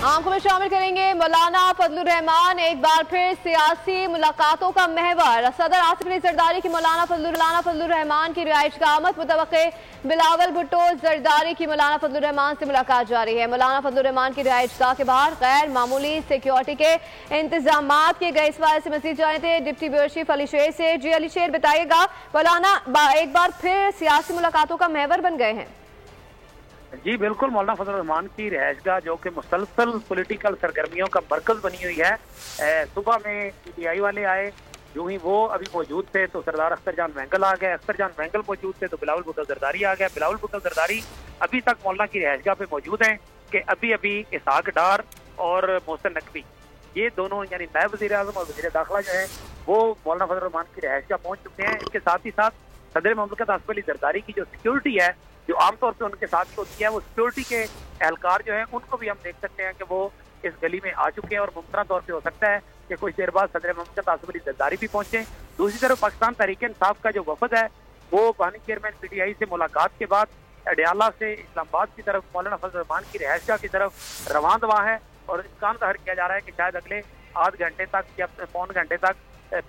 आंखों में शामिल करेंगे मौलाना फजलुर रहमान। एक बार फिर सियासी मुलाकातों का महवर। सदर आसिफ अली जरदारी की मौलाना फजलुर रहमान की रिहाइश का आमद मुतवक्के। बिलावल भुट्टो जरदारी की मौलाना फजलुर रहमान से मुलाकात जारी है। मौलाना फजलुर रहमान की रिहाइश गाह के बाहर गैर मामूली सिक्योरिटी के इंतजाम किए गए। इस बारे से मजीद जाने थे डिप्टी ब्यूरो चीफ अली शेर से। जी अली शेर, बताइएगा, मौलाना एक बार फिर सियासी मुलाकातों का महवर बन गए हैं। जी बिल्कुल, मौलाना फजलुर रहमान की रिहाइशगाह जो कि मुसलसल पॉलिटिकल सरगर्मियों का मरकज बनी हुई है। सुबह में पीटीआई वाले आए, जो ही वो अभी मौजूद थे तो सरदार अख्तर जान महंगल आ गए। अख्तर जान महंगल मौजूद थे तो बिलावल भुट्टो जरदारी आ गया। बिलावल भुट्टो जरदारी अभी तक मौलाना की रिहाइशगाह पे मौजूद हैं कि अभी इसहाक डार और मोहसिन नकवी, ये दोनों यानी नायब वज़ीर आज़म और वज़ीर दाखिला जो है वो मौलाना फजलुर रहमान की रिहाइशगाह पहुंच चुके हैं। इसके साथ ही साथ सदर मुमलिकत आसिफ अली जरदारी की जो सिक्योरिटी है, जो आमतौर पर उनके साथ होती है, वो सिक्योरिटी के एहलकार जो है उनको भी हम देख सकते हैं कि वो इस गली में आ चुके हैं। और मुमकिन तौर पे हो सकता है कि कुछ देर बाद सदर मुमलिकत आसिफ अली जरदारी भी पहुंचे। दूसरी तरफ पाकिस्तान तहरीक इंसाफ का जो वफद है वो बानी चेयरमैन पीटीआई से मुलाकात के बाद अडयाला से इस्लामाबाद की तरफ मौलाना फजलुर रहमान की रिहाइशगाह की तरफ रवान दवा है। और इम्कान ज़ाहिर किया जा रहा है कि शायद अगले आध घंटे तक या पौन घंटे तक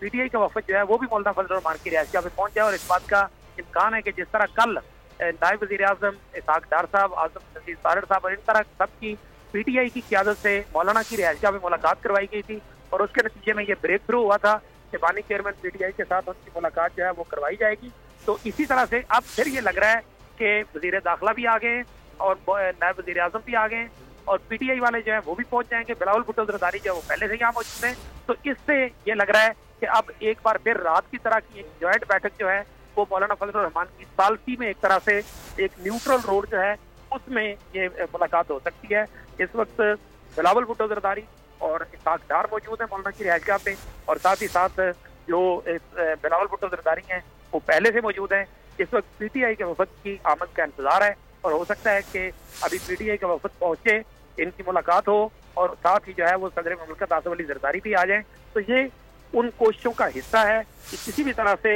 पीटीआई का वफद जो है वो भी मौलाना फजलुर रहमान की रिहाइशगाह पे पहुंच जाए। और इस बात का इम्कान है कि जिस तरह कल नायब वज़ीर आज़म इसहाक डार साहब, आज़म नज़ीर तारड़ साहब और इन तरह सबकी पीटीआई की क़यादत से मौलाना की रिहाइशगाह में मुलाकात करवाई गई थी और उसके नतीजे में ये ब्रेक थ्रू हुआ था कि बानी चेयरमैन पीटीआई के साथ उनकी मुलाकात जो है वो करवाई जाएगी। तो इसी तरह से अब फिर ये लग रहा है कि वज़ीर दाखिला भी आ गए और नायब वज़ीर आज़म भी आ गए और पीटीआई वाले जो है वो भी पहुंच जाएंगे। बिलावल भुट्टो जरदारी जो है वो पहले से यहाँ मौजूद हैं। तो इससे ये लग रहा है कि अब एक बार फिर रात की तरह की एक जॉइंट बैठक जो है वो मौलाना फजलुर रहमान की सालसी में एक तरह से एक न्यूट्रल रोड जो है उसमें ये मुलाकात हो सकती है। इस वक्त बिलावल भुट्टो जरदारी और इसहाक डार मौजूद है मौलाना की रिहाइशगाह पे और साथ ही साथ जो बिलावल भुट्टो जरदारी हैं वो पहले से मौजूद हैं। इस वक्त पीटीआई के वफद की आमद का इंतजार है और हो सकता है कि अभी पीटीआई का वफद पहुंचे, इनकी मुलाकात हो और साथ ही जो है वो सदर मुमलिकत आसिफ अली जरदारी भी आ जाए। तो ये उन कोशिशों का हिस्सा है कि किसी भी तरह से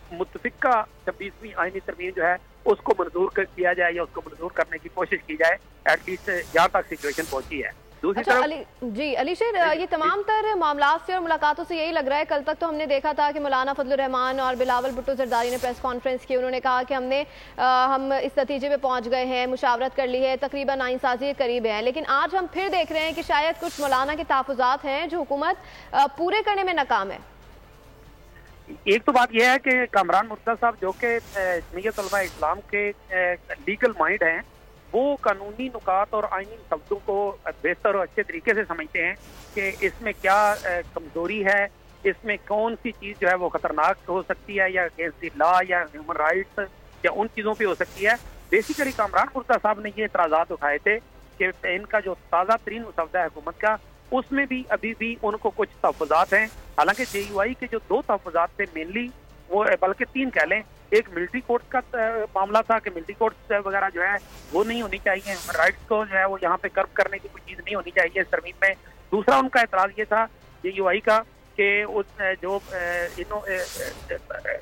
मुत्तफिका 26वीं आईनी तरमीम जो है उसको मंजूर किया जाए या उसको मंजूर करने की कोशिश की जाए। एटलीस्ट यहाँ तक सिचुएशन पहुंची है। दूसरी तरफ अली शेर, ये तमाम तर मामलात से और मुलाकातों से यही लग रहा है। कल तक तो हमने देखा था कि मौलाना फजलुर रहमान और बिलावल भुट्टो जरदारी ने प्रेस कॉन्फ्रेंस की। उन्होंने कहा कि हम इस नतीजे पे पहुंच गए हैं, मुशावरत कर ली है, तकरीबन आइनसाजी के करीब है। लेकिन आज हम फिर देख रहे हैं कि शायद कुछ मौलाना के तहफ़्फ़ुज़ात हैं जो हुकूमत पूरे करने में नाकाम है। एक तो बात यह है कि कामरान मुर्तज़ा साहब जो कि जमीयत उलमा इस्लाम के लीगल माइंड हैं, वो कानूनी नुकात और आईनी शब्दों को बेहतर और अच्छे तरीके से समझते हैं कि इसमें क्या कमजोरी है, इसमें कौन सी चीज़ जो है वो खतरनाक हो सकती है या अगेंस्ट द लॉ या ह्यूमन राइट्स या उन चीज़ों पे हो सकती है। बेसिकली कामरान मुर्तज़ा साहब ने ये एतराज़ात उठाए थे कि इनका जो ताज़ा तरीन मसौदा है हुकूमत का, उसमें भी अभी भी उनको कुछ तहफ़्फ़ुज़ात हैं। हालांकि JUI के जो 2 तहफ़्फ़ुज़ात थे मेनली, वो बल्कि 3 कह लें, एक मिलिट्री कोर्ट का मामला था कि मिलिट्री कोर्ट वगैरह जो है वो नहीं होनी चाहिए, ह्यूमन राइट्स को जो है वो यहाँ पे कर्व करने की कोई चीज़ नहीं होनी चाहिए इस तरमीम में। दूसरा उनका एतराज़ ये था JUI का कि उस जो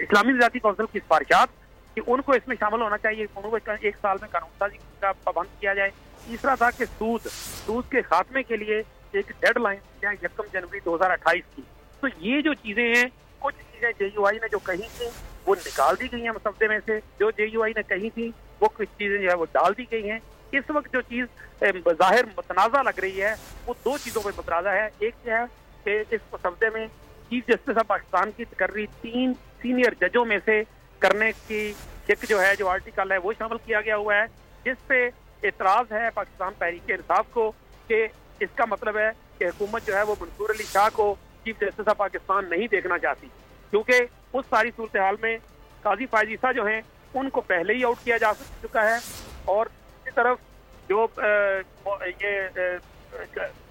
इस्लामी नज़ाती कौंसिल की सिफारिशात कि उनको इसमें शामिल होना चाहिए, उनको 1 साल में कानून साजी का पाबंद किया जाए। तीसरा था कि सूद के खात्मे के लिए एक डेडलाइन है 1 जनवरी 2028 की। तो ये जो चीज़ें हैं, कुछ चीज़ें JUI ने जो कही थी वो निकाल दी गई हैं मसौदे में से, जो JUI ने कही थी वो कुछ चीज़ें जो है वो डाल दी गई हैं। इस वक्त जो चीज़ ज़ाहिर मुतनाज़ा लग रही है वो 2 चीज़ों पर मुतनाज़ा है। एक क्या है कि इस मसौदे में चीफ जस्टिस ऑफ पाकिस्तान की तकर्री 3 सीनियर जजों में से करने की एक जो है जो आर्टिकल है वो शामिल किया गया हुआ है, जिस पे एतराज़ है पाकिस्तान तहरीक इंसाफ को कि इसका मतलब है कि हुकूमत जो है वो मंसूर अली शाह को चीफ जस्टिस ऑफ पाकिस्तान नहीं देखना चाहती, क्योंकि उस सारी सूरत हाल में काजी फायजीसा जो हैं उनको पहले ही आउट किया जा चुका है और दूसरी तरफ जो ये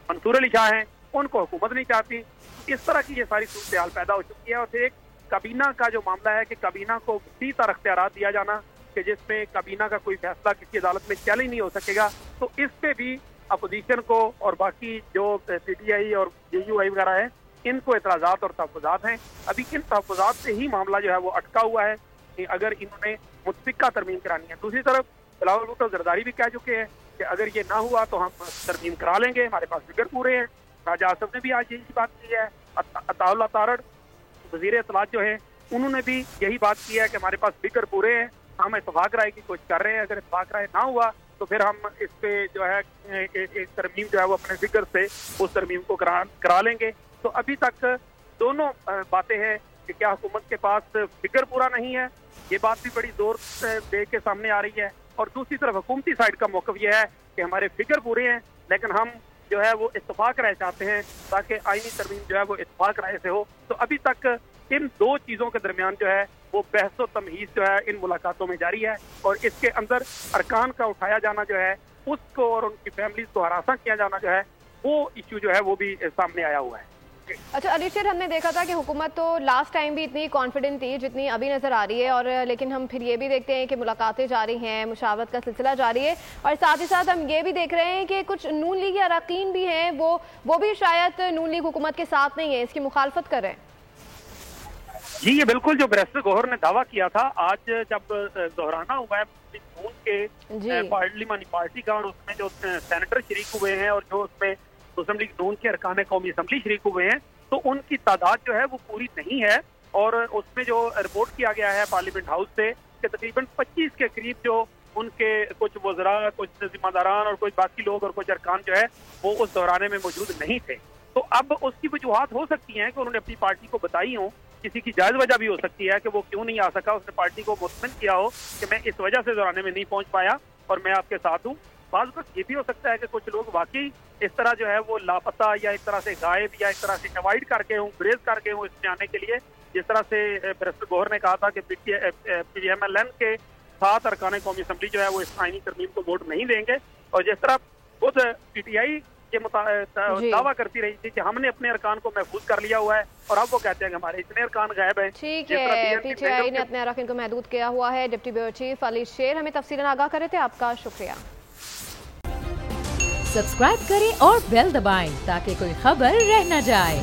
मंसूर अली शाह हैं उनको हुकूमत नहीं चाहती। इस तरह की ये सारी सूरत हाल पैदा हो चुकी है। और फिर एक काबीना का जो मामला है कि काबीना को इसी तरह अख्तियारात दिया जाना कि जिसमें काबीना का कोई फैसला किसी अदालत में चैलेंज नहीं हो सकेगा, तो इस पे भी अपोजिशन को और बाकी जो PTI और JUI वगैरह है इनको एतराज़ात और तहफ़्फ़ुज़ात हैं। अभी इन तहफ़्फ़ुज़ात से ही मामला जो है वो अटका हुआ है कि अगर इन्होंने मुतफ़िका तरमीम करानी है। दूसरी तरफ बिलावल भुट्टो जरदारी भी कह चुके हैं کہ اگر یہ نہ ہوا تو ہم ترمیم کرا لیں گے, ہمارے پاس فگر پورے ہیں. راجہ آصف نے بھی آج یہی بات کی ہے. عطا اللہ تارڑ وزیر اطلاعات جو ہے انہوں نے بھی یہی بات کی ہے کہ ہمارے پاس فگر پورے ہیں, ہم اتفاق رائے کی کوشش کر رہے ہیں. اگر اتفاق رائے نہ ہوا تو پھر ہم اس پہ جو ہے ایک ترمیم جو ہے وہ اپنے فگر سے اس ترمیم کو کرا لیں گے. تو ابھی تک دونوں باتیں ہیں کہ کیا حکومت کے پاس فگر پورا نہیں ہے, یہ بات بھی بڑی زور دے کے سامنے آ رہی ہے, اور دوسری طرف حکومتی سائڈ کا موقف یہ ہے کہ ہمارے فگر پورے ہیں لیکن ہم جو ہے وہ اتفاق رائے چاہتے ہیں تاکہ آئینی ترمیم جو ہے وہ اتفاق رائے سے ہو. تو ابھی تک ان دو چیزوں کے درمیان جو ہے وہ بحث و تمہیز جو ہے ان ملاقاتوں میں جاری ہے, اور اس کے اندر ارکان کا اٹھایا جانا جو ہے اس کو اور ان کی فیملیز کو ہراساں کیا جانا جو ہے وہ ایشو جو ہے وہ بھی سامنے آیا ہوا ہے. اچھا علی شیر, ہم نے دیکھا تھا کہ حکومت تو لاسٹ ٹائم بھی اتنی کانفیڈنٹ تھی جتنی ابھی نظر آ رہی ہے, اور لیکن ہم پھر یہ بھی دیکھتے ہیں کہ ملاقاتیں جاری ہیں, مشاورت کا سلسلہ جاری ہے, اور ساتھ ہی ساتھ ہم یہ بھی دیکھ رہے ہیں کہ کچھ نون لیگ اراکین بھی ہیں وہ بھی شاید نون لیگ حکومت کے ساتھ نہیں ہے, اس کی مخالفت کر رہے ہیں. جی یہ بالکل جو بیرسٹر گوہر نے دعویٰ کیا تھا آج جب دہرانا ہوا ہے نون کے پارلیمانی پارٹی کا, اور اس میں جو سینیٹر شریک ہوئے ہیں اور جو اس میں مسلم لیگ نون کے ارکان قومی اسمبلی شریک ہوئے ہیں, تو ان کی تعداد جو ہے وہ پوری نہیں ہے. اور اس میں جو رپورٹ کیا گیا ہے پارلیمنٹ ہاؤس سے کہ تقریباً 25 کے قریب جو ان کے کچھ وزراء, کچھ ذمہ داران اور کچھ باقی لوگ اور کچھ ارکان جو ہے وہ اس دہرانے میں موجود نہیں تھے. تو اب اس کی وجوہات ہو سکتی ہیں کہ انہوں نے اپنی پارٹی کو بتائی ہوں, کسی کی جائز وجہ بھی ہو سکتی ہے کہ وہ کیوں نہیں آ سکا, اس نے پارٹی کو مطمئن کیا ہو کہ میں اس وجہ سے دہرانے میں نہیں پہنچ پایا اور میں آپ کے ساتھ ہوں. بعض وقت یہ بھی ہو سکتا ہے کہ کچھ لوگ واقعی اس طرح جو ہے وہ لاپتہ یا ایک طرح سے غائب یا ایک طرح سے اوائڈ کر کے ہوں, گریز کر کے ہوں اس میں آنے کے لیے, جس طرح سے بیرسٹر گوہر نے کہا تھا کہ P D M L N کے 7 ارکان قومی اسمبلی جو ہے وہ اس آئینی ترمیم کو ووٹ نہیں دیں گے, اور جس طرح خود پی ٹی آئی کے دعویٰ کرتی رہی تھی کہ ہم نے اپنے ارکان کو محفوظ کر لیا ہوا ہے, اور اب وہ کہتے ہیں کہ ہمارے اتنے ارکان غائب ہیں. ٹھیک ہے, پی ٹی آئی نے اپنے اراکین کو محدود کیا ہوا ہے. ڈپٹی بیورو چیف علی شیر ہمیں تفصیلاً آگاہ کر رہے تھے, آپ کا شکریہ. سبسکرائب کریں اور بیل دبائیں تاکہ کوئی خبر رہ نہ جائے.